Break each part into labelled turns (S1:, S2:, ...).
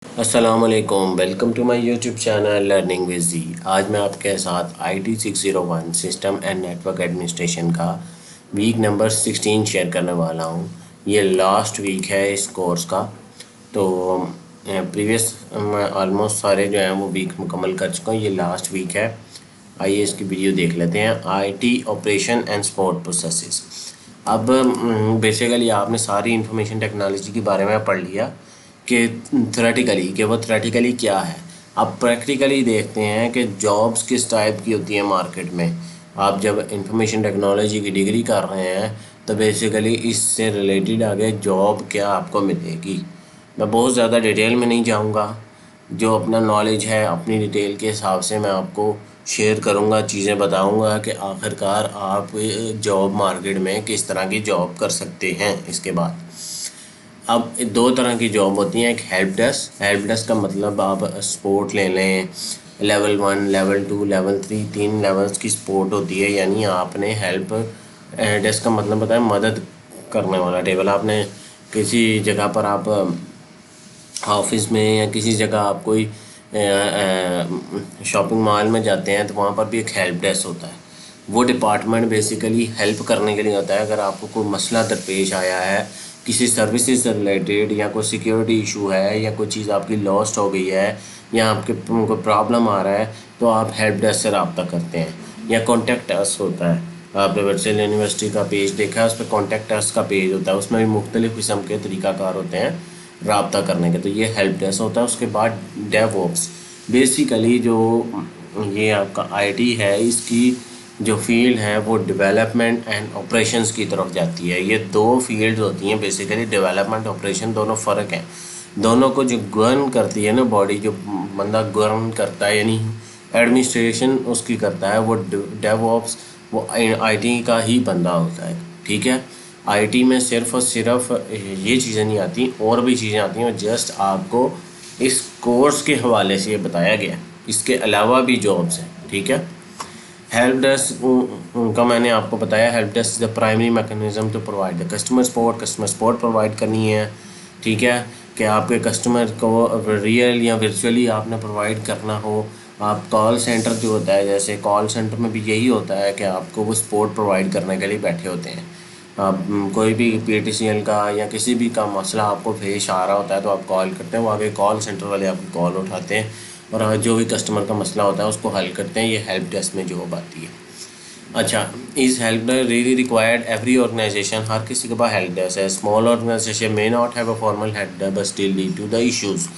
S1: अस्सलामुअलैकुम, welcome to my YouTube channel learning with जी। आज मैं आपके साथ IT 601 system and network administration का वीक नंबर 16 शेयर करने वाला हूँ। ये लास्ट वीक है इस कोर्स का। तो प्रीवियस मैं ऑलमोस्ट सारे जो हैं वो वीक मुकम्मल कर चुका हूँ। ये लास्ट वीक है। आइए इसकी वीडियो देख लेते हैं। IT operation and support processes. अब बेसिकली आपने सारी इंफॉर्मेशन टेक्नोलॉजी के बारे में पढ़ लिया कि थ्योरेटिकली क्या है। अब प्रैक्टिकली देखते हैं कि जॉब्स किस टाइप की होती हैं मार्केट में। आप जब इंफॉर्मेशन टेक्नोलॉजी की डिग्री कर रहे हैं तो बेसिकली इससे रिलेटेड आगे जॉब क्या आपको मिलेगी। मैं बहुत ज़्यादा डिटेल में नहीं जाऊंगा, जो अपना नॉलेज है अपनी डिटेल के हिसाब से मैं आपको शेयर करूंगा, चीज़ें बताऊंगा कि आखिरकार आप जॉब मार्केट में किस तरह की जॉब कर सकते हैं। इसके बाद अब दो तरह की जॉब होती हैं। एक हेल्प डेस्क का मतलब आप सपोर्ट ले लें, लेवल 1, लेवल 2, लेवल 3, 3 लेवल्स की सपोर्ट होती है। यानी आपने हेल्प डेस्क का मतलब बताया मदद करने वाला टेबल। आपने किसी जगह पर आप ऑफिस में या किसी जगह आप कोई शॉपिंग मॉल में जाते हैं तो वहाँ पर भी एक हेल्प डेस्क होता है। वो डिपार्टमेंट बेसिकली हेल्प करने के लिए होता है। अगर आपको कोई मसला दरपेश आया है किसी सर्विसेज से रिलेटेड, या कोई सिक्योरिटी इशू है, या कोई चीज़ आपकी लॉस्ट हो गई है, या आपके कोई प्रॉब्लम आ रहा है, तो आप हेल्प डेस्क से रब्ता करते हैं। या कॉन्टैक्ट अस होता है। आपने वर्चुअल यूनिवर्सिटी का पेज देखा है, उस पर कॉन्टैक्ट अस का पेज होता है। उसमें भी मुख्तलिफ़ किस्म के तरीक़ाकार होते हैं रब्ता करने के। तो ये हेल्प डेस्क होता है। उसके बाद डेवऑप्स, बेसिकली जो ये आपका IT है, इसकी जो फील्ड है वो डेवलपमेंट एंड ऑपरेशंस की तरफ जाती है। ये दो फील्ड होती हैं बेसिकली, डेवलपमेंट ऑपरेशन दोनों फ़र्क हैं। दोनों को जो गवर्न करती है ना बॉडी, जो बंदा गवर्न करता है यानी एडमिनिस्ट्रेशन उसकी करता है, वो डेवऑप्स, वो IT का ही बंदा होता है। ठीक है। IT में सिर्फ और सिर्फ ये चीज़ें नहीं आती, और भी चीज़ें आती हैं। जस्ट आपको इस कोर्स के हवाले से ये बताया गया, इसके अलावा भी जॉब्स हैं। ठीक है। हेल्प डेस्क उनका मैंने आपको बताया, help desk is the primary mechanism to provide the customer support provide करनी है। ठीक है, कि आपके कस्टमर को रियल या वर्चुअली आपने प्रोवाइड करना हो। आप कॉल सेंटर जो होता है, जैसे कॉल सेंटर में भी यही होता है कि आपको वो सपोर्ट प्रोवाइड करने के लिए बैठे होते हैं। आप कोई भी PTCL का या किसी भी का मसला आपको पेश आ रहा होता है तो आप कॉल करते हैं, वो आगे कॉल सेंटर वाले आपकी कॉल उठाते हैं और जो भी कस्टमर का मसला होता है उसको हल करते हैं। ये हेल्प डेस्क में जॉब आती है। अच्छा, is help desk really required? Every organisation, हर किसी के पास हेल्प डेस्क है। Small organisation may not have a formal help desk but still lead to the issues.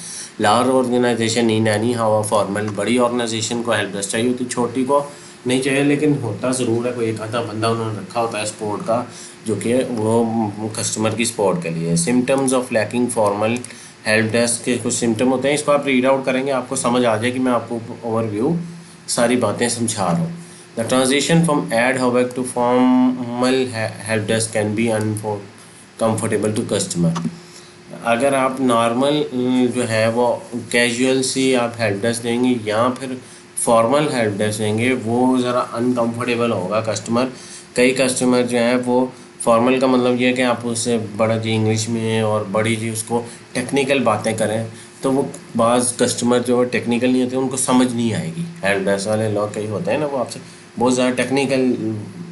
S1: Large organisation in any how a formal. बड़ी organisation को help desk चाहिए होती, छोटी को नहीं चाहिए, लेकिन होता ज़रूर है। कोई एक आधा बंदा उन्होंने रखा होता है सपोर्ट का, जो कि वो कस्टमर की सपोर्ट के लिए। Symptoms of lacking formal help desk के कुछ सिम्टम होते हैं। इसको आप रीड आउट करेंगे, आपको समझ आ जाएगी। मैं आपको ओवरव्यू सारी बातें समझा रहा हूँ। The transition from ad hoc to formal help desk can be uncomfortable to customer. अगर आप नॉर्मल जो है वो कैजुअल सी आप हेल्प डेस्क देंगे या फिर फॉर्मल हेल्प डेस्क देंगे, वो ज़रा अनकम्फर्टेबल होगा कस्टमर। कई कस्टमर जो है वो फॉर्मल का मतलब ये है कि आप उससे बड़ा जी इंग्लिश में और बड़ी जी उसको टेक्निकल बातें करें, तो वो बाज़ कस्टमर जो टेक्निकल नहीं होते उनको समझ नहीं आएगी। हेल्प डेस्क वाले लोग कई होते हैं ना, वो आपसे बहुत ज़्यादा टेक्निकल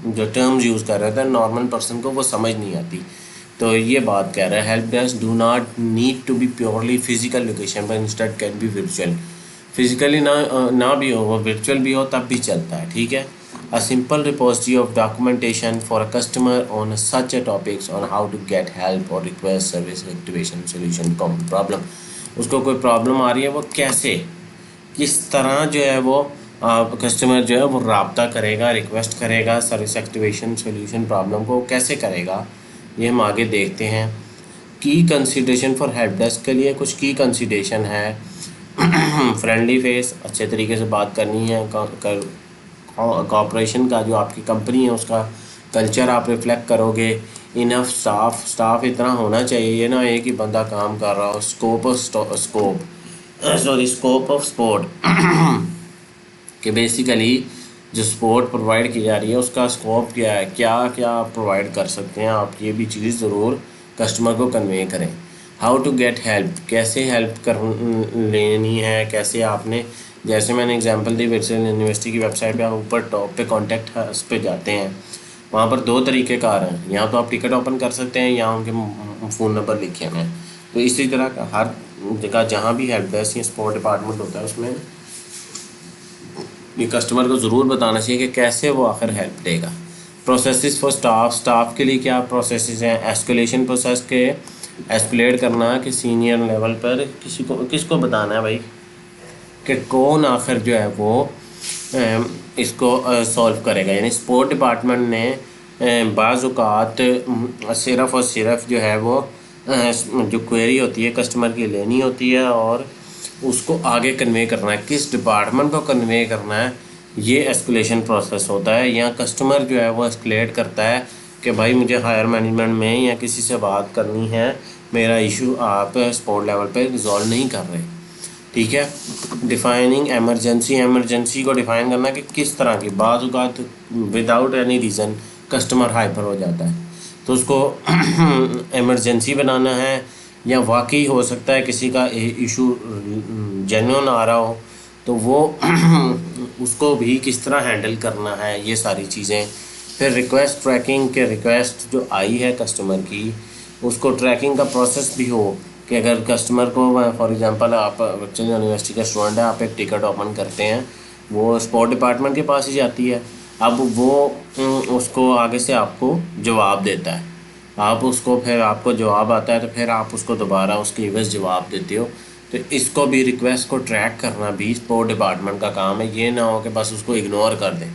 S1: जो टर्म्स यूज़ कर रहे थे, नॉर्मल पर्सन को वो समझ नहीं आती। तो ये बात कह रहा है, help desk do not need to be purely physical location पर instead can be virtual. Physically ना भी हो, वो वर्चुअल भी हो तब भी चलता है। ठीक है। A simple repository of documentation for a customer on such a topics on how to get help और request service activation solution problem. उसको कोई प्रॉब्लम आ रही है, वो कैसे किस तरह जो है वो कस्टमर जो है वो रब्ता करेगा, रिक्वेस्ट करेगा, सर्विस एक्टिवेशन सोल्यूशन प्रॉब्लम को कैसे करेगा, ये हम आगे देखते हैं। की कंसिडरेशन फॉर हेल्प डेस्क के लिए कुछ की कंसिडरेशन है। फ्रेंडली फेस, अच्छे तरीके से बात करनी है। कॉपरेशन का जो आपकी कंपनी है उसका कल्चर आप रिफ्लेक्ट करोगे। इनफ स्टाफ इतना होना चाहिए, ये ना एक ही बंदा काम कर रहा हो। स्कोप ऑफ स्पोर्ट कि बेसिकली जो सपोर्ट प्रोवाइड की जा रही है उसका स्कोप क्या है, क्या क्या आप प्रोवाइड कर सकते हैं आप, ये भी चीज़ ज़रूर कस्टमर को कन्वे करें। हाउ टू गेट हेल्प, कैसे हेल्प कर लेनी है, कैसे आपने, जैसे मैंने एग्जांपल दी वर्चुअल यूनिवर्सिटी की वेबसाइट पे, आप ऊपर टॉप पे कॉन्टैक्ट अस पे जाते हैं, वहाँ पर दो तरीके कार हैं, या तो आप टिकट ओपन कर सकते हैं या उनके फ़ोन नंबर लिखे हुए हैं। तो इसी तरह का हर जगह जहाँ भी हेल्प डेस्क या सपोर्ट डिपार्टमेंट होता है उसमें ये कस्टमर को ज़रूर बताना चाहिए कि कैसे वो आखिर हेल्प देगा। प्रोसेसेस फॉर स्टाफ, स्टाफ के लिए क्या प्रोसेसेस हैं, एस्केलेशन प्रोसेस के एस्केलेट करना कि सीनियर लेवल पर किसको बताना है भाई कि कौन आखिर जो है वो इसको सॉल्व करेगा। यानी स्पोर्ट डिपार्टमेंट ने बाज़-औक़ात सिर्फ़ और सिर्फ जो है वो जो क्वेरी होती है कस्टमर की लेनी होती है और उसको आगे कन्वे करना है, किस डिपार्टमेंट को कन्वे करना है, ये एस्केलेशन प्रोसेस होता है। या कस्टमर जो है वो एस्केलेट करता है कि भाई मुझे हायर मैनेजमेंट में या किसी से बात करनी है, मेरा इशू आप स्पोर्ट लेवल पे रिजॉल्व नहीं कर रहे, ठीक है। डिफाइनिंग एमरजेंसी, एमरजेंसी को डिफ़ाइन करना कि किस तरह की, बाज़ औक़ात without any reason customer hyper हो जाता है तो उसको एमरजेंसी बनाना है, या वाकई हो सकता है किसी का इशू जेन्युइन आ रहा हो तो वो उसको भी किस तरह हैंडल करना है, ये सारी चीज़ें। फिर रिक्वेस्ट ट्रैकिंग के, रिक्वेस्ट जो आई है कस्टमर की उसको ट्रैकिंग का प्रोसेस भी हो कि अगर कस्टमर को, फॉर एग्जांपल आप वर्चुअल यूनिवर्सिटी का स्टूडेंट है, आप एक टिकट ओपन करते हैं, वो स्पोर्ट डिपार्टमेंट के पास ही जाती है, अब वो उसको आगे से आपको जवाब देता है, आप उसको, फिर आपको जवाब आता है तो फिर आप उसको दोबारा उसके एवज़ जवाब देते हो। तो इसको भी, रिक्वेस्ट को ट्रैक करना भी स्पोर्ट डिपार्टमेंट का काम है, ये ना हो कि बस उसको इग्नोर कर दें,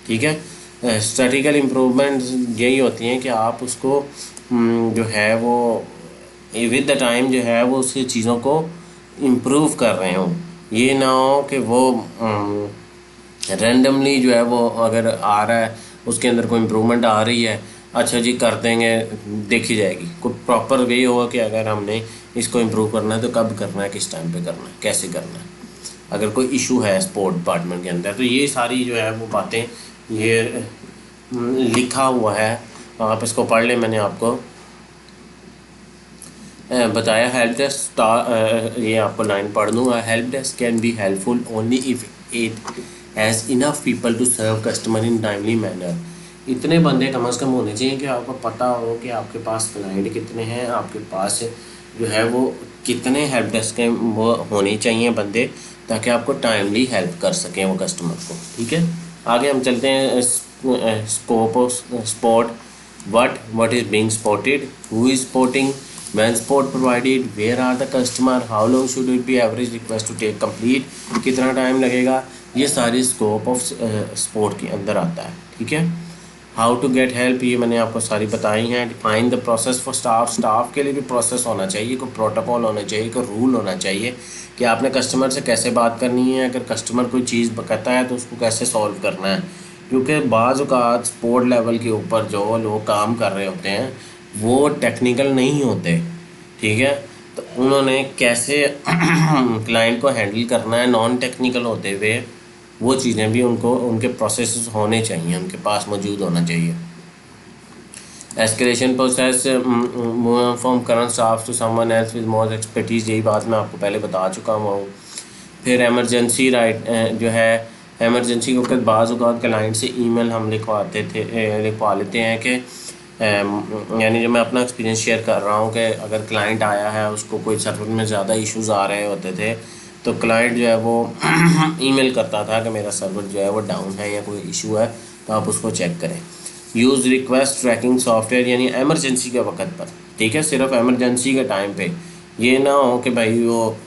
S1: ठीक है। स्ट्रेटेजिकल इम्प्रूवमेंट यही होती हैं कि आप उसको जो है वो विद द टाइम जो है वो उसकी चीज़ों को इम्प्रूव कर रहे हों, ये ना हो कि वो रैंडमली जो है वो अगर आ रहा है उसके अंदर कोई इम्प्रूवमेंट आ रही है, अच्छा जी कर देंगे, देखी जाएगी। कोई प्रॉपर वे होगा कि अगर हमने इसको इम्प्रूव करना है तो कब करना है, किस टाइम पे करना है, कैसे करना है, अगर कोई इशू है स्पोर्ट डिपार्टमेंट के अंदर। तो ये सारी जो है वो बातें ये लिखा हुआ है, आप इसको पढ़ लें, मैंने आपको बताया। हेल्प डेस्क, ये आपको लाइन पढ़ दूँगा। Help desk can be helpful only if it has enough people to serve customer in timely manner. इतने बंदे कम अज़ कम होने चाहिए कि आपको पता हो कि आपके पास क्लाइंट कितने हैं, आपके पास जो है वो कितने हेल्प डेस्क के वो होने चाहिए बंदे, ताकि आपको टाइमली हेल्प कर सकें वो कस्टमर को, ठीक है। आगे हम चलते हैं। Scope of spot, what is being spotted, who is spotting, when spot provided, where are the customer, how long should it be average request to take complete, कितना टाइम लगेगा, ये सारी स्कोप ऑफ स्पोर्ट के अंदर आता है, ठीक है। हाउ टू गेट हेल्प, ये मैंने आपको सारी बताई हैं। Define the process for staff, staff के लिए भी प्रोसेस होना चाहिए, कोई प्रोटोकॉल होना चाहिए, कोई रूल होना चाहिए कि आपने कस्टमर से कैसे बात करनी है, अगर कस्टमर कोई चीज़ कहता है तो उसको कैसे सॉल्व करना है, क्योंकि बाज़ औक़ात स्पोर्ट लेवल के ऊपर जो लोग काम कर रहे होते हैं वो टेक्निकल नहीं होते, ठीक है। तो उन्होंने कैसे क्लाइंट को हैंडल करना है नॉन टेक्निकल होते हुए, वो चीज़ें भी उनको, उनके प्रोसेस होने चाहिए, उनके पास मौजूद होना चाहिए। Escalation process, move from current staff to someone else with more expertise, यही बात मैं आपको पहले बता चुका हूँ। फिर एमरजेंसी राइट जो है, एमरजेंसी के वक्त बाज़ औक़ात क्लाइंट से ईमेल हम लिखवा लेते हैं कि यानी जो मैं अपना एक्सपीरियंस शेयर कर रहा हूँ कि अगर क्लाइंट आया है, उसको कोई सर्वर में ज़्यादा इश्यूज़ आ रहे होते थे तो क्लाइंट जो है वो ईमेल करता था कि मेरा सर्वर जो है वो डाउन है या कोई इशू है, तो आप उसको चेक करें। यूज़ रिक्वेस्ट ट्रैकिंग सॉफ्टवेयर, यानी एमरजेंसी के वक्त पर, ठीक है, सिर्फ एमरजेंसी के टाइम पे, ये ना हो कि भाई वो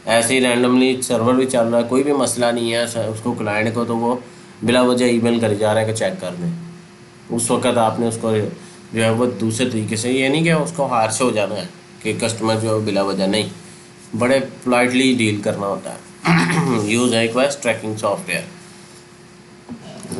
S1: ऐसे ही रैंडमली सर्वर भी चल रहा है, कोई भी मसला नहीं है उसको क्लाइंट को, तो वो बिला वजह ईमेल कर जा रहा है कि चेक कर दें। उस वक्त आपने उसको जो है वो दूसरे तरीके से, ये नहीं कि उसको हार से हो जाना है कि कस्टमर जो है बिला वजह, नहीं, बड़े पोलाइटली डील करना होता है। यूज़ रिक्वेस्ट ट्रैकिंग सॉफ्टवेयर,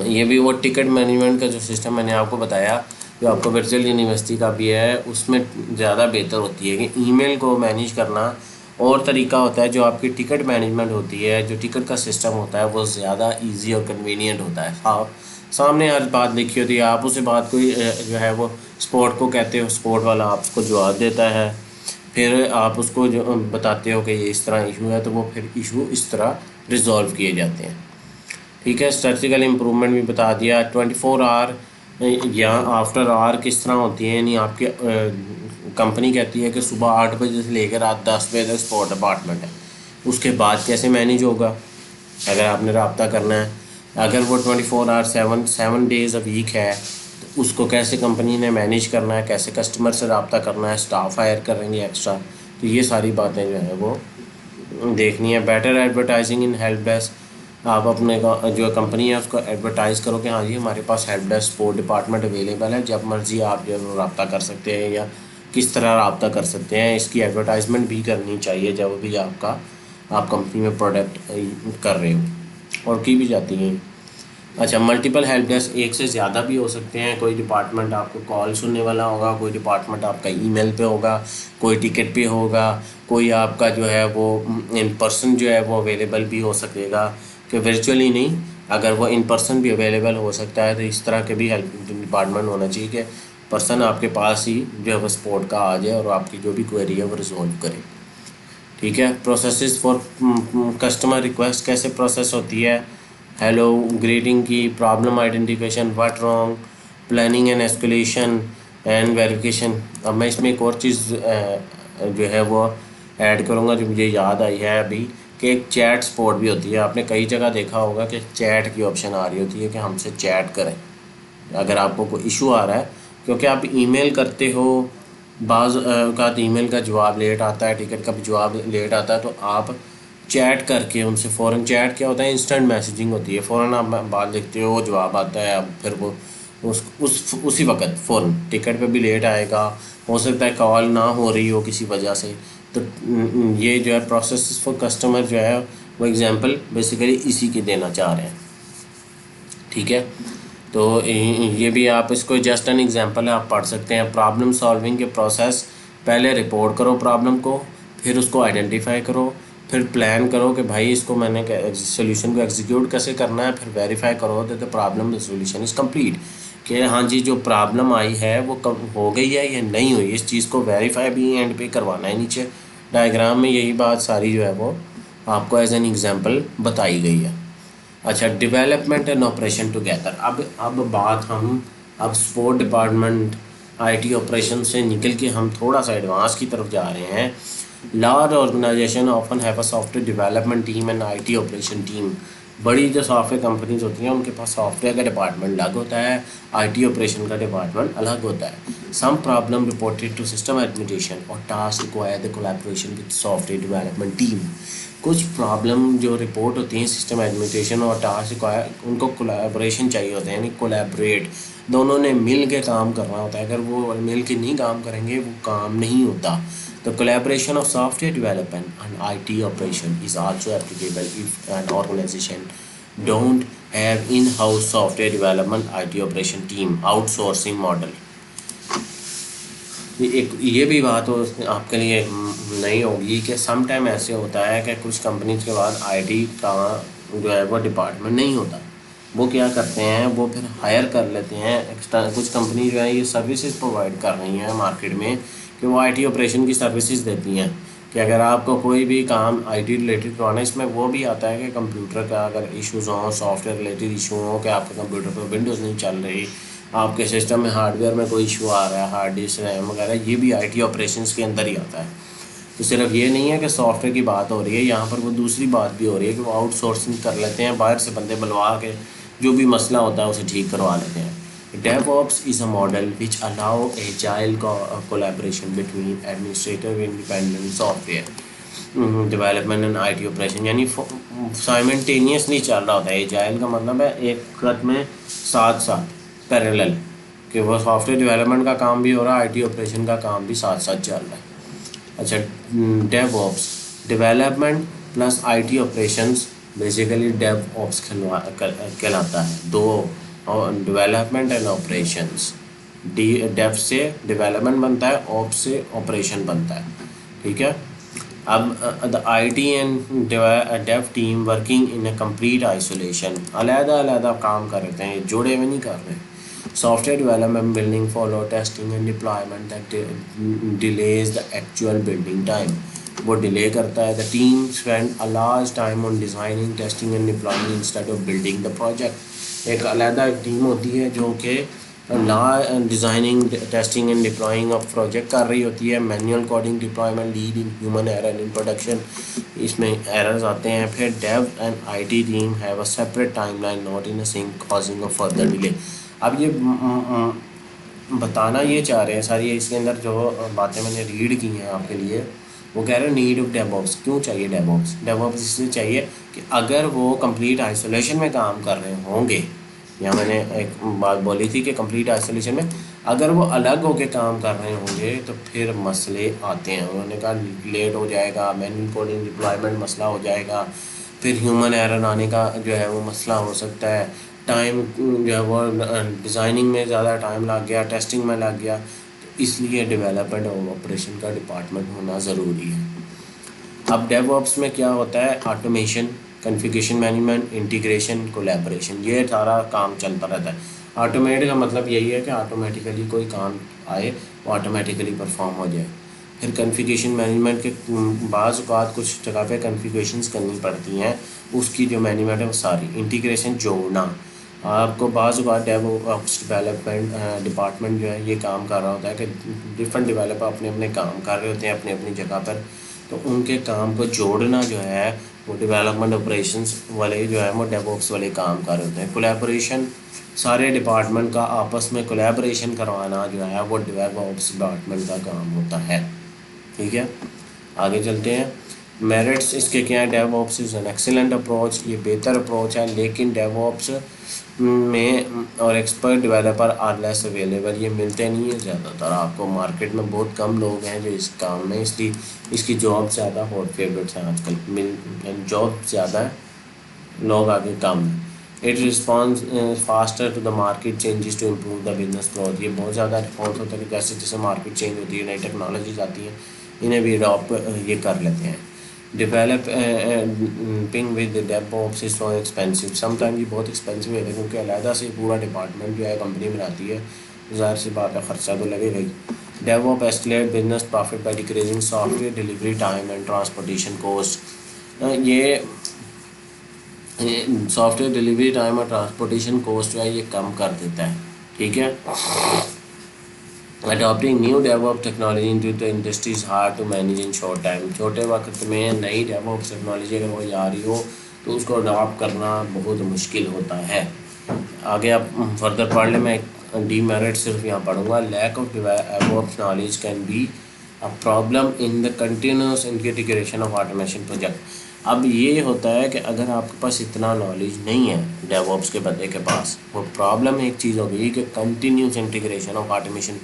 S1: ये भी वो टिकट मैनेजमेंट का जो सिस्टम मैंने आपको बताया जो आपको वर्चुअल यूनिवर्सिटी का भी है, उसमें ज़्यादा बेहतर होती है कि ईमेल को मैनेज करना, और तरीका होता है जो आपकी टिकट मैनेजमेंट होती है, जो टिकट का सिस्टम होता है वो ज़्यादा इजी और कन्वीनियंट होता है। हाँ, सामने हर बात लिखी होती है, आप उसे बात कोई जो है वो स्पोर्ट को कहते हो, स्पोर्ट वाला आपको जवाब देता है, फिर आप उसको जो बताते हो कि ये इस तरह इशू है, तो वो फिर इशू इस तरह रिजॉल्व किए जाते हैं। ठीक है, स्ट्रक्चरल इम्प्रूवमेंट भी बता दिया। 24 आवर या आफ्टर आवर किस तरह होती है, यानी आपके कंपनी कहती है कि सुबह 8 बजे से लेकर रात 10 बजे तक स्पोर्ट डिपार्टमेंट है, उसके बाद कैसे मैनेज होगा अगर आपने रब्ता करना है। अगर वो 24 आवर 7 डेज़ अ वीक है, तो उसको कैसे कंपनी ने मैनेज करना है, कैसे कस्टमर से रब्ता करना है, स्टाफ हायर करेंगे एक्स्ट्रा, तो ये सारी बातें जो है वो देखनी है। बेटर एडवर्टाइजिंग इन हेल्प डेस्क, आप अपने जो कंपनी है उसको एडवर्टाइज़ करो कि हाँ जी हमारे पास help desk support department available है, जब मर्ज़ी आप जो है रब्ता कर सकते हैं या किस तरह रब्ता कर सकते हैं, इसकी एडवर्टाइजमेंट भी करनी चाहिए जब भी आप कंपनी में प्रोडक्ट कर रहे हो, और की भी जाती हैं। अच्छा, मल्टीपल हेल्प डेस्क एक से ज़्यादा भी हो सकते हैं। कोई डिपार्टमेंट आपको कॉल सुनने वाला होगा, कोई डिपार्टमेंट आपका ईमेल पे होगा, कोई टिकट पे होगा, कोई आपका जो है वो इन पर्सन जो है वो अवेलेबल भी हो सकेगा, कि वर्चुअली नहीं, अगर वो इन पर्सन भी अवेलेबल हो सकता है, तो इस तरह के भी हेल्प डिपार्टमेंट होना चाहिए कि पर्सन आपके पास ही जो है वो सपोर्ट का आ जाए और आपकी जो भी क्वेरी है वो रिजॉल्व करे। ठीक है, प्रोसेसेस फॉर कस्टमर रिक्वेस्ट कैसे प्रोसेस होती है। हेलो, ग्रीटिंग की, problem identification, what wrong, planning and escalation and verification. अब मैं इसमें एक और चीज़ जो है वो ऐड करूँगा जो मुझे याद आई है अभी, कि एक चैट सपोर्ट भी होती है। आपने कई जगह देखा होगा कि चैट की ऑप्शन आ रही होती है कि हमसे चैट करें अगर आपको कोई इशू आ रहा है, क्योंकि आप ईमेल करते हो, बाज़ औक़ात ईमेल का जवाब लेट आता है, टिकट का भी जवाब लेट आता है, तो आप चैट करके उनसे फ़ौरन, चैट क्या होता है, इंस्टेंट मैसेजिंग होती है, फ़ौरन आप बात लिखते हो, जवाब आता है, अब फिर वो उसी वक्त फ़ौरन, टिकट पे भी लेट आएगा, हो सकता है कॉल ना हो रही हो किसी वजह से। तो ये जो है प्रोसेस फॉर कस्टमर जो है वो एग्जांपल बेसिकली इसी के देना चाह रहे हैं। ठीक है, तो ये भी आप इसको जस्ट एन एग्जांपल है, आप पढ़ सकते हैं। प्रॉब्लम सॉल्विंग के प्रोसेस, पहले रिपोर्ट करो प्रॉब्लम को, फिर उसको आइडेंटिफाई करो, फिर प्लान करो कि भाई इसको मैंने सोल्यूशन को एग्जीक्यूट कैसे करना है, फिर वेरीफाई करो that the problem the solution is complete, कि हाँ जी जो प्रॉब्लम आई है वो कब हो गई है या नहीं हुई, इस चीज़ को वेरीफाई भी एंड पे करवाना है। नीचे डायग्राम में यही बात सारी जो है वो आपको एज एन एग्जांपल बताई गई है। अच्छा, डेवलपमेंट एंड ऑपरेशन टुगेदर। अब बात हम अब सपोर्ट डिपार्टमेंट आईटी ऑपरेशन से निकल के हम थोड़ा सा एडवांस की तरफ जा रहे हैं। Large organization often have a software development team and IT operation team. बड़ी जो सॉफ्टवेयर कंपनीज होती हैं उनके पास सॉफ्टवेयर का डिपार्टमेंट अलग होता है, आईटी ऑपरेशन का डिपार्टमेंट अलग होता है। Some problem reported to system administration और task require the collaboration with software development team. कुछ प्रॉब्लम जो रिपोर्ट होती हैं सिस्टम एडमिनिस्ट्रेशन और टास्क रिक्वायर, उनको कोलैबोरेशन चाहिए होता है, यानी कोलैबोरेट, दोनों ने मिल के काम करना होता है। अगर वो मिल के नहीं काम करेंगे वो काम नहीं होता। The collaboration of software development and IT operation is also applicable if an organization don't have in-house software development IT operation team outsourcing model। ये भी बात हो आपके लिए नहीं होगी कि सम टाइम ऐसे होता है कि कुछ कंपनीज के बाद आईटी का जो है वो डिपार्टमेंट नहीं होता। वो क्या करते हैं, वो फिर हायर कर लेते हैं एक्स्ट्रा। कुछ कंपनी जो है ये सर्विसेज प्रोवाइड कर रही हैं मार्केट में कि वो आईटी ऑपरेशन की सर्विसेज देती हैं, कि अगर आपको कोई भी काम आईटी रिलेटेड करवाना है, इसमें वो भी आता है कि कंप्यूटर का अगर इश्यूज़ हों, सॉफ्टवेयर रिलेटेड इशू हों, कि आपके कंप्यूटर पर विंडोज़ नहीं चल रही, आपके सिस्टम में हार्डवेयर में कोई इशू आ रहा है, हार्ड डिस्क रैम वगैरह, ये भी आईटी ऑपरेशंस के अंदर ही आता है। तो सिर्फ ये नहीं है कि सॉफ्टवेयर की बात हो रही है, यहाँ पर वो दूसरी बात भी हो रही है कि वो आउटसोर्सिंग कर लेते हैं, बाहर से बंदे बुलवा के जो भी मसला होता है उसे ठीक करवा लेते हैं। DevOps is a model which allow agile collaboration between administrative independent software development and IT operation, यानी साइमल्टेनियसली चल रहा होता है। एजाइल का मतलब है एक खत में साथ साथ पैरेलल, कि वो सॉफ्टवेयर डेवलपमेंट का काम भी हो रहा है, आईटी ऑपरेशन का काम भी साथ साथ चल रहा है। अच्छा, DevOps development plus IT operations, basically DevOps कहलाता है। दो, और डेवलपमेंट एंड ऑपरेशंस, डेव से डेवलपमेंट बनता है, ऑप से ऑपरेशन बनता है। ठीक है, अब the IT and Dave team working in A complete isolation, अलग अलग काम कर रहे हैं, जुड़े हुए नहीं कर रहे। Software development building follow testing and deployment that delays the actual building time, वो डिले करता है। The team spend a large time on designing testing and deploying instead of building the project. एक अलहदा एक टीम होती है जो कि designing testing and deploying of project कर रही होती है। Manual coding deployment lead in human error in production, इसमें एरर्स आते हैं। फिर Dave and IT team have a separate timeline not in a sync causing a further delay. अब ये बताना ये चाह रहे हैं सारी इसके अंदर जो बातें मैंने रीड की हैं आपके लिए, वो कह रहे हैं नीड ऑफ डेवऑप्स। क्यों चाहिए डेवऑप्स? डेवऑप्स इसलिए चाहिए कि अगर वो कंप्लीट आइसोलेशन में काम कर रहे होंगे, या मैंने एक बात बोली थी कि कंप्लीट आइसोलेशन में अगर वो अलग होकर काम कर रहे होंगे तो फिर मसले आते हैं। उन्होंने कहा लेट हो जाएगा, मैनुअल कोडिंग डिप्लॉयमेंट मसला हो जाएगा, फिर ह्यूमन एरर आने का जो है वो मसला हो सकता है, टाइम जो है वो डिज़ाइनिंग में ज़्यादा टाइम लग गया, टेस्टिंग में लग गया, तो इसलिए डेवलपमेंट और ऑपरेशन का डिपार्टमेंट होना ज़रूरी है। अब डेवऑप्स में क्या होता है? Automation, configuration management, integration, collaboration, ये सारा काम चलता रहता है। ऑटोमेट का मतलब यही है कि ऑटोमेटिकली कोई काम आए वो ऑटोमेटिकली परफॉर्म हो जाए। फिर कॉन्फ़िगरेशन मैनेजमेंट के बाज़ औक़ात कुछ जगह पे कॉन्फ़िगरेशंस करनी पड़ती हैं, उसकी जो मैनेजमेंट है वो सारी। इंटीग्रेशन जोड़ना, आपको बाज़ औक़ात डेवऑप्स डेवलपमेंट डिपार्टमेंट जो है ये काम कर रहा होता है कि डिफरेंट डेवलपर अपने अपने काम कर रहे होते हैं अपनी अपनी जगह पर, तो उनके काम को जोड़ना जो है वो डेवलपमेंट ऑपरेशंस वाले जो है वो डेवऑप्स वाले काम कर रहे होते हैं। कोलैबोरेशन, सारे डिपार्टमेंट का आपस में कोलैबोरेशन करवाना जो है वो डेवऑप्स डिपार्टमेंट का काम होता है। ठीक है, आगे चलते हैं। मेरिट्स इसके क्या है? DevOps is an excellent approach, ये बेहतर अप्रोच है, लेकिन डेवऑप्स में और expert developer are less available, ये मिलते नहीं है ज़्यादातर। आपको मार्केट में बहुत कम लोग हैं जो इस काम में, इसलिए इसकी जॉब ज़्यादा हॉट फेवरेट्स हैं आजकल। जॉब ज़्यादा है, लोग आगे कम हैं। It response faster to the market changes to improve the business growth, ये बहुत ज़्यादा रिस्पॉन्स होता है कि जैसे जैसे मार्केट चेंज होती है, नई टेक्नोलॉजीज आती हैं, इन्हें भी अडॉप्ट ये कर लेते हैं। Developing with DevOps is so expensive, sometime ये बहुत एक्सपेंसिव है क्योंकि अलहदा से पूरा डिपार्टमेंट जो है कंपनी बनाती है, ज़ाहिर सी बात है ख़र्चा तो लगेगा ही। DevOp escalate business profit by decreasing software delivery time and transportation cost. ये सॉफ्टवेयर डिलीवरी टाइम और ट्रांसपोर्टेशन कॉस्ट जो है ये कम कर देता है। ठीक है, adopting new DevOp technology into the industry is hard to manage in short time. छोटे वक्त में नई डेवऑप टेक्नोलॉजी अगर वो आ रही हो तो उसको अडॉप्ट करना बहुत मुश्किल होता है। आगे आप फर्दर पढ़ लें, मैं डीमेरिट सिर्फ यहाँ पढ़ूँगा। Lack of DevOp knowledge can be a problem in the continuous integration of automation project. अब ये होता है कि अगर आपके पास इतना नॉलेज नहीं है डेवऑप्स के बंदे के पास, वो प्रॉब्लम एक चीज़ हो गई कि कंटिन्यूस इंटीग्रेशन ऑफ ऑटोमेशन।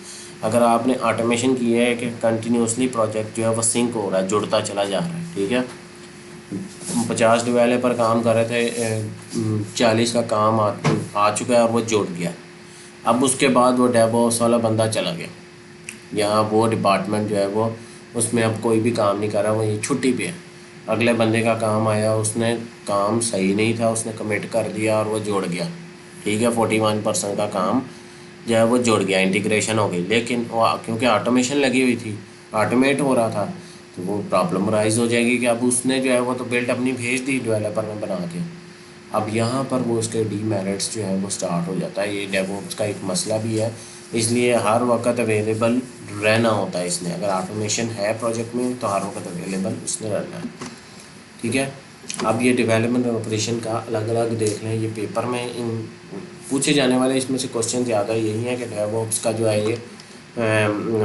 S1: अगर आपने ऑटोमेशन किया है कि कंटिन्यूसली प्रोजेक्ट जो है वो सिंक हो रहा है, जुड़ता चला जा रहा है। ठीक है, 50 डेवलपर काम कर रहे थे, 40 का काम आ चुका है और वो जुड़ गया। अब उसके बाद वो डेवऑप्स वाला बंदा चला गया, या वो डिपार्टमेंट जो है वो उसमें अब कोई भी काम नहीं कर रहा, वो ये छुट्टी पे है। अगले बंदे का काम आया, उसने काम सही नहीं था, उसने कमिट कर दिया और वो जुड़ गया। ठीक है, 41% का काम जो है वो जुड़ गया, इंटीग्रेशन हो गई, लेकिन वो क्योंकि ऑटोमेशन लगी हुई थी, ऑटोमेट हो रहा था, तो वो प्रॉब्लम राइज हो जाएगी कि अब उसने जो है वो तो बिल्ड अपनी भेज दी डेवलपर ने बना के। अब यहाँ पर वो उसके डीमेरिट्स जो है वो स्टार्ट हो जाता है। ये डेवऑप्स का एक मसला भी है, इसलिए हर वक्त अवेलेबल रहना होता है इसने। अगर ऑटोमेशन है प्रोजेक्ट में तो हर वक्त अवेलेबल उसने रहना है। ठीक है, अब ये डेवलपमेंट और ऑपरेशन का अलग अलग देख लें। ये पेपर में इन पूछे जाने वाले इसमें से क्वेश्चन ज़्यादा यही है कि डेवऑप्स का जो है ये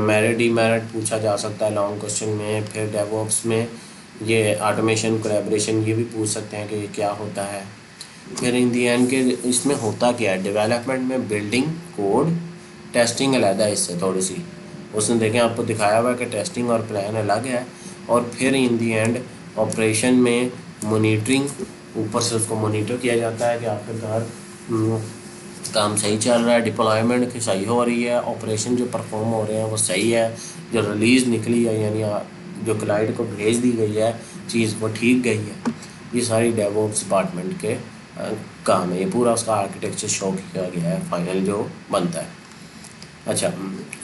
S1: मेरिट डीमेरिट पूछा जा सकता है लॉन्ग क्वेश्चन में। फिर डेवऑप्स में ये ऑटोमेशन कोलैबोरेशन ये भी पूछ सकते हैं कि ये क्या होता है। फिर इन दी एंड के इसमें होता क्या है, डेवलपमेंट में बिल्डिंग कोड टेस्टिंग अलग है इससे थोड़ी सी। उसने देखें आपको दिखाया हुआ है कि टेस्टिंग और प्लान अलग है, और फिर इन दी एंड ऑपरेशन में मॉनिटरिंग, ऊपर से उसको मॉनिटर किया जाता है कि आखिरकार काम सही चल रहा है, डिप्लॉयमेंट की सही हो रही है, ऑपरेशन जो परफॉर्म हो रहे हैं वो सही है, जो रिलीज़ निकली है यानी जो क्लाइंट को भेज दी गई है चीज़ वो ठीक गई है। ये सारी डेवऑप्स डिपार्टमेंट के काम है। ये पूरा उसका आर्किटेक्चर शो किया गया है फाइनल जो बनता है। अच्छा,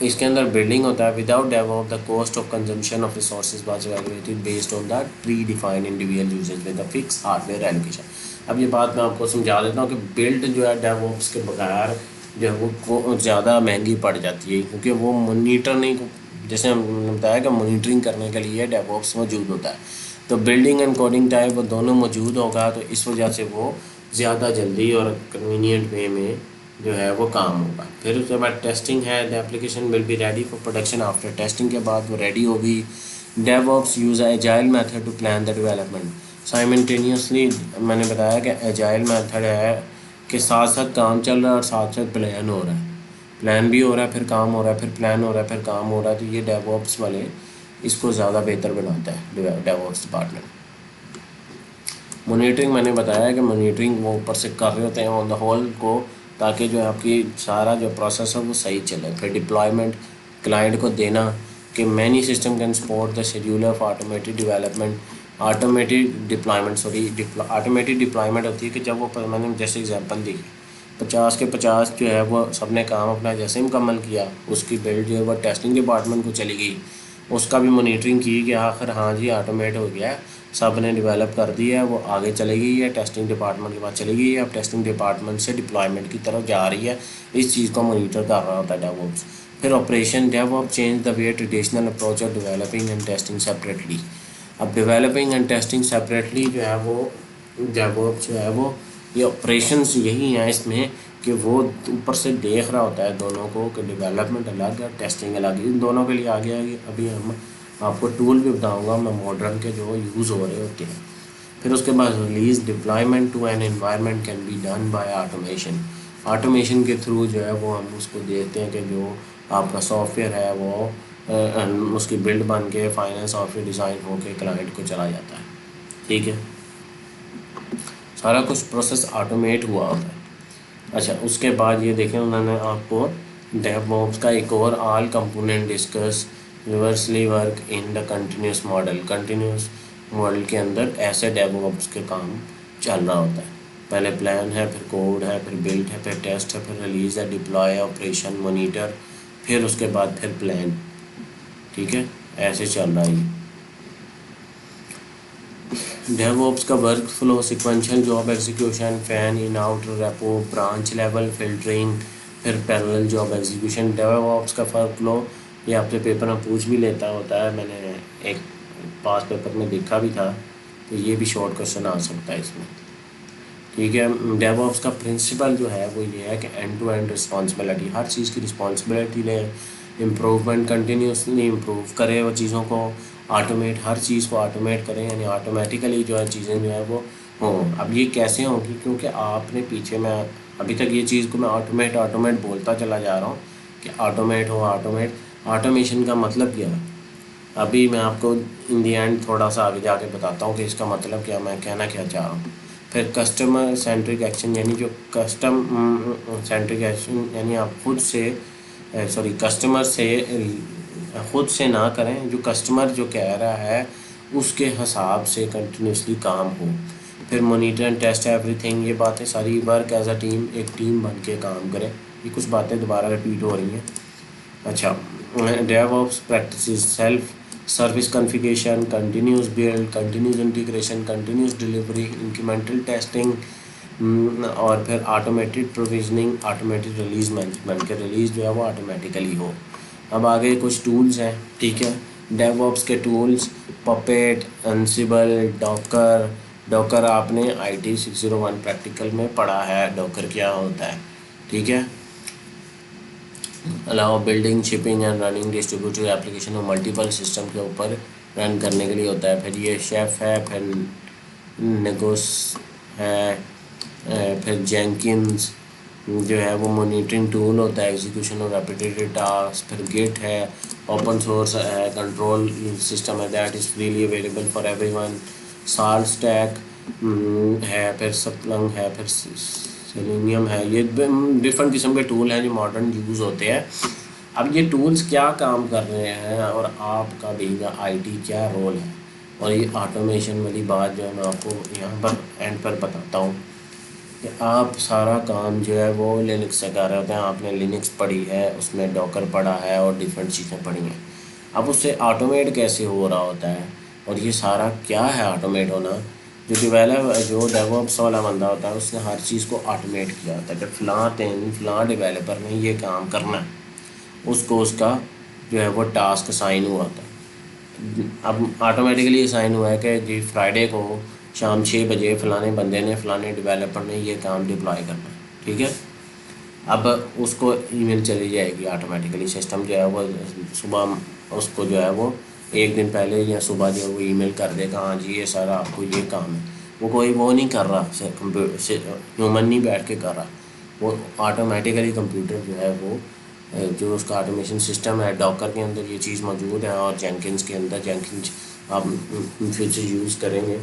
S1: इसके अंदर बिल्डिंग होता है। Without develop the cost of consumption of resources was evaluated based on the predefined individual usages with a fix hardware allocation. अब ये बात मैं आपको समझा देता हूँ कि बिल्ड जो है डेवलप्स के बगैर जो है वो ज़्यादा महंगी पड़ जाती है, क्योंकि वो मोनीटर नहीं, जैसे हमने बताया कि मोनीटरिंग करने के लिए डेवलप्स मौजूद होता है। तो बिल्डिंग एंड कोडिंग टाइप वो दोनों मौजूद होगा, तो इस वजह से वो ज़्यादा जल्दी और कन्वीनियंट वे में जो है वो काम होगा। फिर उसके बाद टेस्टिंग है। The application will be ready for production after testing के बाद वो रेडी होगी। DevOps use agile method to plan the development simultaneously. मैंने बताया कि एजाइल मेथड है कि साथ साथ काम चल रहा है और साथ साथ प्लान हो रहा है, प्लान भी हो रहा है फिर काम हो रहा है, फिर प्लान हो रहा है फिर काम हो रहा है। तो ये डेवऑप्स वाले इसको ज़्यादा बेहतर बनाता है डेवऑप्स डिपार्टमेंट। मोनीटरिंग मैंने बताया कि मोनीटरिंग वो ऊपर से कर रहे होते हैं ऑन द होल को, ताकि जो है आपकी सारा जो प्रोसेस है वो सही चले। फिर डिप्लॉयमेंट क्लाइंट को देना कि many system can support the schedule of automated development. Automated deployment होती है कि जब वो, मैंने जैसे एग्जांपल दी 50 के 50 जो है वो सबने काम अपना जैसे मुकम्मल किया, उसकी बिल्ड जो है वो टेस्टिंग डिपार्टमेंट को चली गई, उसका भी मोनीटरिंग की कि आखिर हाँ जी ऑटोमेट हो गया है, सब ने डेवलप कर दिया है, वो आगे चली गई है, टेस्टिंग डिपार्टमेंट के पास चली गई है, अब टेस्टिंग डिपार्टमेंट से डिप्लॉयमेंट की तरफ जा रही है। इस चीज़ को मोनीटर कर रहा होता है डेवऑप्स। फिर operation DevOps change the way traditional approach of developing and testing separately. अब डेवलपिंग एंड टेस्टिंग सेपरेटली जो है वो डेवऑप्स जो है वो ये ऑपरेशंस यही हैं इसमें कि वो ऊपर से देख रहा होता है दोनों को कि डेवलपमेंट अलग है टेस्टिंग अलग है। इन दोनों के लिए आगे आगे अभी हम आपको टूल भी बताऊंगा मैं मॉडर्न के जो यूज़ हो रहे होते हैं। फिर उसके बाद release deployment to an environment can be done by automation. Automation के थ्रू जो है वो हम उसको देखते हैं कि जो आपका सॉफ्टवेयर है वो उसकी बिल्ड बन के फाइनल सॉफ्टवेयर डिज़ाइन होके क्लाइंट को चला जाता है। ठीक है, सारा कुछ प्रोसेस ऑटोमेट हुआ होता है। अच्छा, उसके बाद ये देखें उन्होंने आपको डेवऑप्स का एक और all component discuss reversely work in the continuous model. Continuous model के अंदर ऐसे डेवऑप्स के काम चल रहा होता है। पहले प्लान है, फिर कोड है, फिर बिल्ड है, फिर टेस्ट है, फिर रिलीज़ है, डिप्लॉय, ऑपरेशन, मोनीटर, फिर उसके बाद फिर प्लान। ठीक है, ऐसे चल रहा है ये डेवऑप्स का work flow. Sequential job execution, fan in out repo, branch level filtering, फिर पैरेलल जॉब एग्जीक्यूशन। डेवऑप्स का वर्क फ्लो ये आपसे पेपर में पूछ भी लेता होता है, मैंने एक पास पेपर में देखा भी था, तो ये भी शॉर्ट क्वेश्चन आ सकता है इसमें। ठीक है, डेवऑप्स का प्रिंसिपल जो है वो ये है कि एंड टू एंड रिस्पॉन्सिबिलिटी, हर चीज़ की रिस्पॉन्सिबिलिटी ले, इम्प्रूवमेंट कंटिन्यूसली इम्प्रूव करे वो चीज़ों को, ऑटोमेट, हर चीज़ को ऑटोमेट करें, यानी ऑटोमेटिकली जो है चीज़ें जो है वो हों। अब ये कैसे होंगी, क्योंकि आपने पीछे मैं अभी तक ये चीज़ को मैं ऑटोमेट बोलता चला जा रहा हूँ कि ऑटोमेट हो, ऑटोमेशन का मतलब क्या है। अभी मैं आपको इन दी एंड थोड़ा सा आगे जाके बताता हूँ कि इसका मतलब क्या, मैं कहना क्या चाह रहा हूँ। फिर कस्टमर सेंट्रिक एक्शन, यानी जो कस्टम सेंट्रिक एक्शन, यानी आप खुद से कस्टमर से खुद से ना करें, जो कस्टमर जो कह रहा है उसके हिसाब से कंटिन्यूसली काम हो। फिर मोनीटर एंड टेस्ट एवरीथिंग, ये बातें सारी वर्क एज अ टीम, एक टीम बन के काम करें। ये कुछ बातें दोबारा रिपीट हो रही हैं। अच्छा, DevOps practices, self service configuration, continuous build, continuous integration, continuous delivery, incremental testing, और फिर automated provisioning, automated release management के रिलीज़ जो है वो ऑटोमेटिकली हो। अब आगे कुछ टूल्स हैं। ठीक है, डेवऑप्स के टूल्स पपेट, एंसिबल, डॉकर आपने IT 601 प्रैक्टिकल में पढ़ा है डॉकर क्या होता है। ठीक है, अलावा building, shipping and running distributed application और मल्टीपल सिस्टम के ऊपर रन करने के लिए होता है। फिर ये शेफ है, फिर नेगोस है, फिर जेंकिन्स जो है वो मॉनिटरिंग टूल होता है, एग्जीक्यूशन और रेपिटेटिव टास्क। फिर गिट है, ओपन सोर्स है, कंट्रोल सिस्टम है, that is freely available for everyone. Salt stack है, फिर सप्लंग है, फिर सेलेनियम है। ये डिफरेंट किस्म के टूल हैं जो मॉडर्न यूज़ होते हैं। अब ये टूल्स क्या काम कर रहे हैं और आपका बीइंग IT क्या रोल है, और ये ऑटोमेशन वाली बात जो है मैं आपको यहाँ पर एंड पर बताता हूँ। कि आप सारा काम जो है वो लिनक्स से कर रहे होते हैं। आपने लिनक्स पढ़ी है, उसमें डॉकर पढ़ा है और डिफरेंट चीज़ें पढ़ी हैं। अब उससे ऑटोमेट कैसे हो रहा होता है और ये सारा क्या है ऑटोमेट होना। जो डेवऑप्स वाला बंदा होता है उसने हर चीज़ को ऑटोमेट किया होता है कि फ़लाँ डेवलपर ने ये काम करना है, उसको उसका जो है वो टास्क असाइन हुआ होता है। अब ऑटोमेटिकली असाइन हुआ है कि जी फ्राइडे को शाम 6 बजे फ़लाने बंदे ने फ़लाने डेवलपर ने ये काम डिप्लॉय करना है, ठीक है। अब उसको ईमेल चली जाएगी ऑटोमेटिकली, सिस्टम जो है वो सुबह उसको जो है वो एक दिन पहले या सुबह जो है वो ईमेल कर देगा, हाँ जी ये सारा आपको ये काम है। वो कोई वो नहीं कर रहा, कंप्यूटर से ह्यूमन नहीं बैठ के कर रहा, वो ऑटोमेटिकली कंप्यूटर जो है वो जो उसका ऑटोमेशन सिस्टम है डॉकर के अंदर ये चीज़ मौजूद है। और जेंकिन्स के अंदर, जेंकिन्स आप फ्यूचर यूज़ करेंगे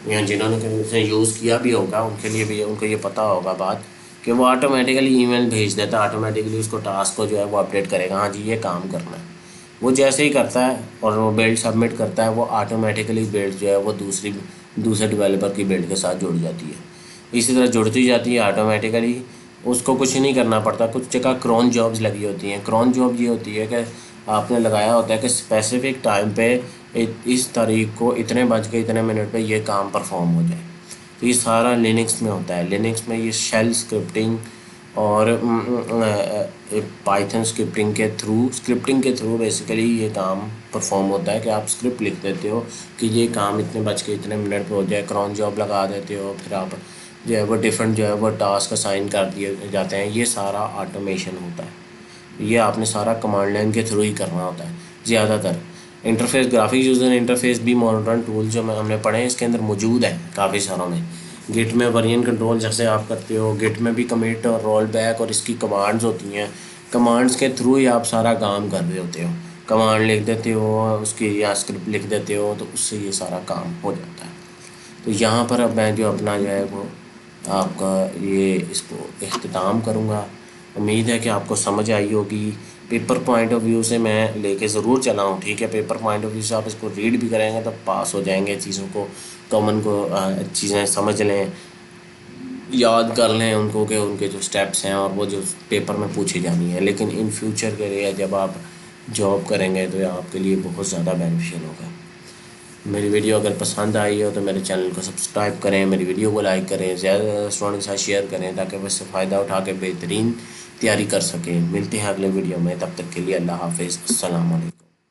S1: या जिन्होंने कभी उसे यूज़ किया भी होगा उनके लिए भी उनको ये पता होगा बात कि वो ऑटोमेटिकली ईमेल भेज देता है, ऑटोमेटिकली उसको टास्क को जो है वो अपडेट करेगा, हाँ जी ये काम करना है। वो जैसे ही करता है और वो बिल्ड सबमिट करता है, वो ऑटोमेटिकली बिल्ड जो है वो दूसरे डेवलपर की बिल्ड के साथ जुड़ जाती है। इसी तरह जुड़ती जाती है ऑटोमेटिकली, उसको कुछ नहीं करना पड़ता। कुछ जगह क्रॉन जॉब्स लगी होती हैं। क्रॉन जॉब ये होती है कि आपने लगाया होता है कि स्पेसिफिक टाइम पे इस तारीख को इतने बज के इतने मिनट पे ये काम परफॉर्म हो जाए। तो ये सारा लिनक्स में होता है। लिनक्स में ये शेल स्क्रिप्टिंग और पाइथन स्क्रिप्टिंग के थ्रू बेसिकली ये काम परफॉर्म होता है कि आप स्क्रिप्ट लिख देते हो कि ये काम इतने बज के इतने मिनट पे हो जाए, क्रॉन जॉब लगा देते हो, फिर आप जो है वो डिफरेंट जो है वो टास्क असाइन कर दिए जाते हैं। ये सारा ऑटोमेशन होता है। ये आपने सारा कमांड लाइन के थ्रू ही करना होता है ज़्यादातर। इंटरफेस, ग्राफिक यूज़र इंटरफेस भी मॉडर्न टूल जो हमने पढ़े हैं इसके अंदर मौजूद है काफ़ी सारों में। गिट में वर्जन कंट्रोल जैसे आप करते हो, गिट में भी कमिट और रोल बैक और इसकी कमांड्स होती हैं। कमांड्स के थ्रू ही आप सारा काम कर रहे होते हो। कमांड लिख देते हो उसकी या स्क्रिप्ट लिख देते हो तो उससे ये सारा काम हो जाता है। तो यहाँ पर अब मैं जो अपना जो है वो आपका ये इसको इख्तिताम करूँगा। उम्मीद है कि आपको समझ आई होगी। पेपर पॉइंट ऑफ व्यू से मैं लेके ज़रूर चला हूँ, ठीक है। पेपर पॉइंट ऑफ व्यू से आप इसको रीड भी करेंगे तो पास हो जाएंगे, चीज़ों को कॉमन को चीज़ें समझ लें, याद कर लें उनको कि उनके जो स्टेप्स हैं और वो जो पेपर में पूछी जानी है। लेकिन इन फ्यूचर के लिए जब आप जॉब करेंगे तो ये आपके लिए बहुत ज़्यादा बेनिफिशियल होगा। मेरी वीडियो अगर पसंद आई हो तो मेरे चैनल को सब्सक्राइब करें, मेरी वीडियो को लाइक करें, ज़्यादा से ज़्यादा स्टूडेंट के साथ शेयर करें ताकि वो इससे फ़ायदा उठा के बेहतरीन तैयारी कर सकें। मिलते हैं अगले वीडियो में, तब तक के लिए अल्लाह हाफिज़, अस्सलाम वालेकुम।